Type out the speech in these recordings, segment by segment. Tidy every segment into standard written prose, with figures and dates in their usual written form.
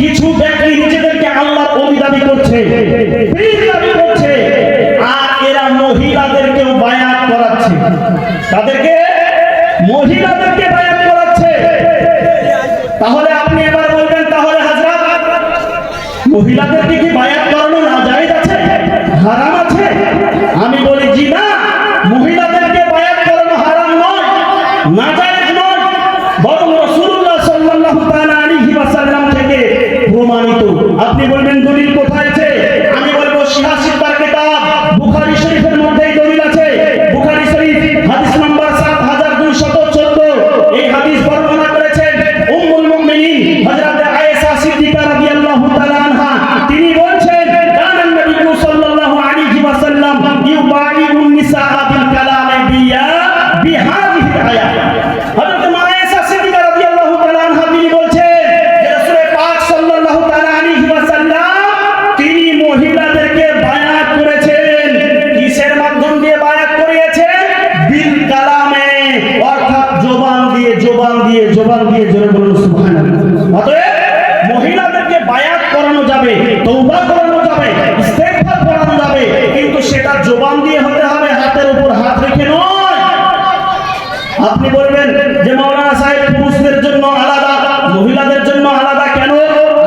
কিছু ব্যক্তি নিজেদেরকে আল্লাহর ওলি দাবি করছে, পীর দাবি করছে, আর এরা মহিলাদেরকেও বায়াত করাচ্ছে। তাদেরকে মহিলাদেরকে বায়াত করাচ্ছে। তাহলে আপনি এবার বলবেন, তাহলে হযরত মহিলাদেরকে কি বায়াত করানো নাজায়েজ আছে, হারাম আছে? আমি বলি জি না, মহিলাদেরকে বায়াত করানো হারাম নয়, নাজায়েজ নয়, বরং রাসূলুল্লাহ সাল্লাল্লাহু তাআলা আলাইহি ওয়াসাল্লাম থেকে প্রমাণিত। আপনি বলবেন দলিল কোথায় আছে? আমি বলবো সিহাহ সিত্তার কিতাব বুখারী শরীফের মধ্যেই দলিল আছে। বুখারী শরীফ হাদিস নাম্বার 7214, এই হাদিস বর্ণনা করেছেন উম্মুল মুমিনিন হযরত আয়েশা সিদ্দিকা রাদিয়াল্লাহু তাআলা আনহা। তিনি বলছেন কানান নবী সাল্লাল্লাহু আলাইহি ওয়াসাল্লাম ইউবাইউন নিসা বিল কালামে বিহাদিহি আয়াত। হযরত আয়েশা সিদ্দিকা রাদিয়াল্লাহু তাআলা আনহা তিনি বলছেন যে রাসূল পাক সাল্লাল্লাহু তাআলা আলাইহি ওয়াসাল্লাম তিনি মহিলাদেরকে বায়াত করেছেন। কিসের মাধ্যম দিয়ে বায়াত করিয়েছেন? বিল কালামে, অর্থাৎ জবান দিয়ে। জোরে বলুন সুবহানাল্লাহ। অতএব মহিলাদেরকে বায়াত করানো যাবে, তওবা করানো যাবে, ইস্তেগফার করানো যাবে, কিন্তু সেটা জবান দিয়ে হতে হবে, হাতের উপর হাত রেখে নয়। আপনি বলবেন যে মাওলানা সাহেব পুরুষদের জন্য আলাদা, মহিলাদের জন্য আলাদা কেন?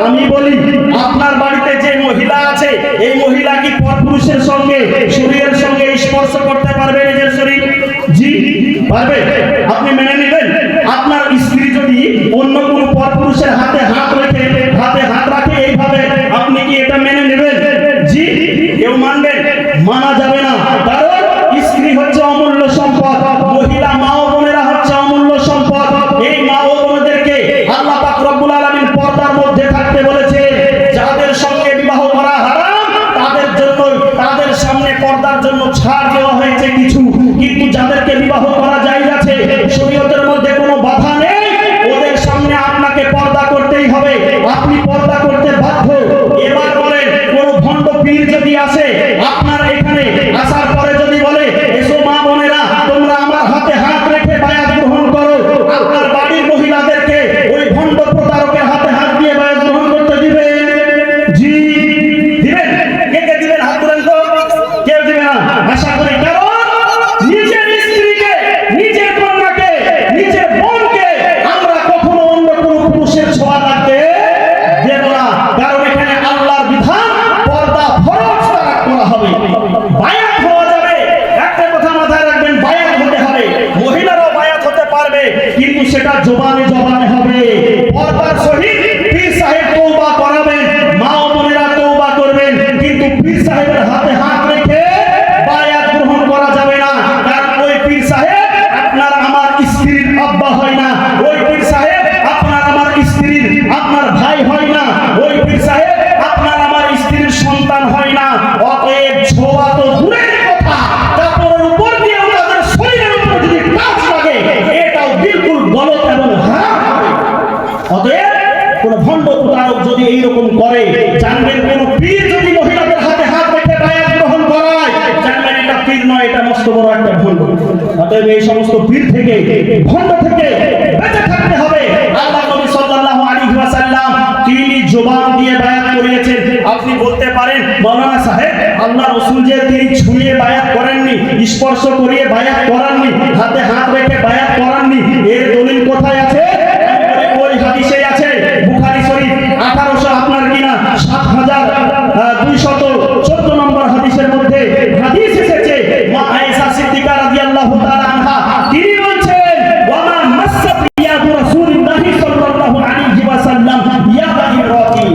আমি বলি আপনার বাড়িতে যে মহিলা আছে, এই মহিলা কি পরপুরুষের সঙ্গে, শরীরের সঙ্গে স্পর্শ করতে পারবে নিজের শরীর? জি পারবে। আপনি মেনে নেবেন? আপনার স্ত্রী যদি অন্য কোনো পরপুরুষের হাতে হাত রাখে এইভাবে, আপনি কি এটা মেনে নেবেন? জি কেউ মানবেন? মানা যাবে না। কারণ স্ত্রী হচ্ছে অমূল্য সম্পদ, মহিলা মা ও বোনেরা হচ্ছে অমূল্য সম্পদ। এই মা ও বোনদেরকে আল্লাহ পাক রব্বুল আলামিন পর্দার মধ্যে থাকতে বলেছে। যাদের সঙ্গে বিবাহ করা হারাম তাদের সামনে পর্দার জন্য ছাড় দেওয়া হয়েছে কিছু, কিন্তু যাদেরকে বিবাহ করা জায়েজ আছে, শরীয়তের মধ্যে কোনো বাধা নেই, ওদের সামনে আপনাকে পর্দা করতেই হবে, আপনি পর্দা করতে বাধ্য। এবার বলেন কোন ভণ্ড পীর যদি আসে আপনার এখানে, আসার পরে যদি বলে এসো মা বোনেরা তোমরা আমার হাতে হাত রেখে বায়াত গ্রহণ করো, আপনার বাড়ির মহিলাদেরকে ওই ভণ্ড প্রতারকের হাতে হাত দিয়ে বায়াত গ্রহণ করতে দিবে? জি দিবেন? কে কে দিবেন? হাত তুলেন তো। কেউ দিবে না আশা করি। কারণ নিজের স্ত্রীকে, নিজের কন্যাকে, নিজের বোনকে আমরা কখনো অন্য কোনো পুরুষের ছোঁয়া লাগতে দেব না। কারণ এখানে আল্লাহর বিধান, পর্দা ফরজ করা হবে। বায়াত হওয়া যাবে, একটা কথা মাথায় রাখবেন, বায়াত হতে হবে, মহিলারাও বায়াত হতে পারবে, কিন্তু সেটা জবানে হবে। পর্দার সহিত পীর সাহেব তওবা করাবেন, মা ও বোনেরা তওবা করবেন, কিন্তু পীর সাহেবের হাতে হাত রেখে বায়াত গ্রহণ করা যাবে না। কারণ ওই পীর সাহেব আপনার আমার স্ত্রীর আব্বা হয় না, ওই পীর সাহেব আপনার আমার স্ত্রীর আপনার ভাই হয় না, ওই পীর সাহেব আপনার আমার স্ত্রীর সন্তান হয় না। অতএব ছোঁয়া তো দূরের কথা, কাপড়ের উপর দিয়ে তাদের শরীরের উপর যদি টাচ লাগে, এটাও বিলকুল গলত এবং হারাম হবে। অতএব কোন ভণ্ড প্রতারক যদি এইরকম করে, জানবেন কোন পীর যদি মহিলাদের হাতে হাত রেখে বায়াত গ্রহণ করায়, জানবেন এটা পীর নয়, এটা মস্ত বড় একটা ভণ্ড। অতএব এই সমস্ত পীর থেকে, ভণ্ড থেকে বেঁচে থাকতে হবে। আল্লাহ নবী সাল্লাল্লাহু আলাইহি ওয়াসাল্লাম তিনি জবান দিয়ে বায়াত করিয়েছেন। আপনি বলতে পারেন মাওলানা সাহেব আল্লাহ রাসূল যে তিনি ছুঁয়ে বায়াত করেননি, স্পর্শ করিয়ে বায়াত করাননি, হাতে হাত রেখে বায়াত করাননি, এর দলিল কোথায় আছে? ওই হাদিসে আছে বুখারী শরীফ 1800 আপনার কিনা 7214 নম্বর হাদিসের মধ্যে হাদিস এসেছে। মা আয়েশা সিদ্দিকা রাদিয়াল্লাহু তাআলা আনহা তিনি বলছেন ওয়ামা মাসাত ইয়াদু রাসূলিল্লাহি সাল্লাল্লাহু আলাইহি ওয়াসাল্লাম ইয়াদা ইমরাতি,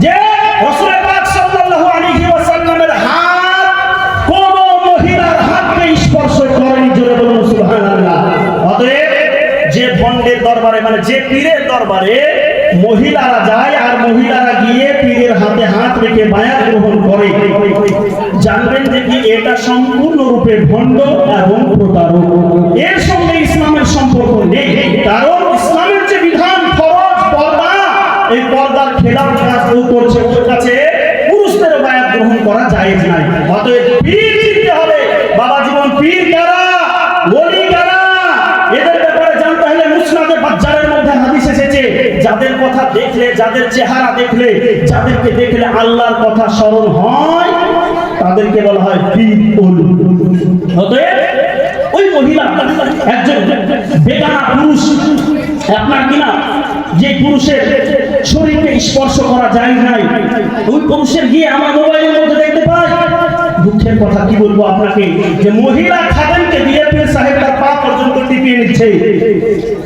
যে রাসূল পাক সাল্লাল্লাহু আলাইহি ওয়াসাল্লামের হাত কোন মহিলার হাতকে স্পর্শ করেনি। জোরে বলুন সুবহানাল্লাহ। অতএব যে ভণ্ডের দরবারে, মানে যে পীরের দরবারে মহিলারা যায় আর মহিলারা গিয়ে পীরের হাতে হাত রেখে বায়াত গ্রহণ করে, জানবেন যে কি এটা সম্পূর্ণরূপে ভণ্ড এবং প্রতারক। এর সঙ্গে ইসলামের সম্পর্ক নেই। কারণ ইসলামের যে বিধান ফরজ পর্দা, এই পর্দার খেলাফ কাজ করছে, ওর কাছে পুরুষদের বায়াত গ্রহণ করা জায়েজ নাই। অতএব পীর চিনতে হবে। বাবা জীবন পীর কারা, ওলি কারা, এদের ব্যাপারে জানতে হলে মুসনাদে বাজ্জারের মধ্যে হাদিস এসেছে যাদের কথা দেখলে, যাদের চেহারা দেখলে, যাদেরকে দেখলে আল্লাহর কথা স্মরণ হয়, তাদেরকে বলা হয় পীর ওলি। অতএব ওই মহিলা একজন বেগানা পুরুষ, আপনার কিনা যে পুরুষের শরীরকে স্পর্শ করা যায় নাই, ওই পুরুষের গিয়ে আমার মোবাইলের মধ্যে দেখতে পাই। দুঃখের কথা কি বলবো আপনাকে, যে মহিলা খাদেমকে দিয়ে পীর সাহেব তার পা পর্যন্ত টিপিয়ে নিচ্ছে।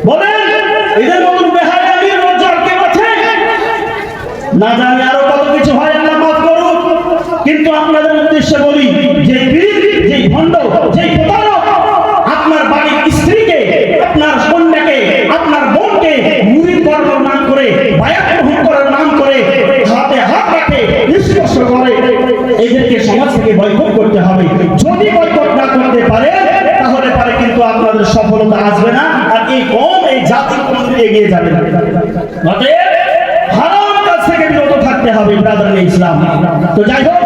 বলেন এদের মতন বেহায়ামির রোজগার কেউ আছে? না জানি আরো কত কিছু হয়, আল্লাহ মাফ করুন। কিন্তু আপনাদের উদ্দেশ্যে বলি, যে পীর, যে ভণ্ড, যে প্রতারক আপনার বাড়ির স্ত্রীকে, আপনার কন্যাকে, আপনার বোনকে মুরিদ করার নাম করে, বায়াত গ্রহণ করার নাম করে হাতে হাত রাখে, স্পর্শ করে, এদেরকে সমাজ থেকে বয়কট করতে হবে। যদি বয়কট না করতে পারে তাহলে পারে কিন্তু আপনাদের সফলতা আসবে না, আর এই কম, এই জাতি কোনদিন এগিয়ে যাবে না। অতএব হারাম কাজ থেকে বিরত থাকতে হবে ব্রাদার ইসলাম। তো যাই হোক,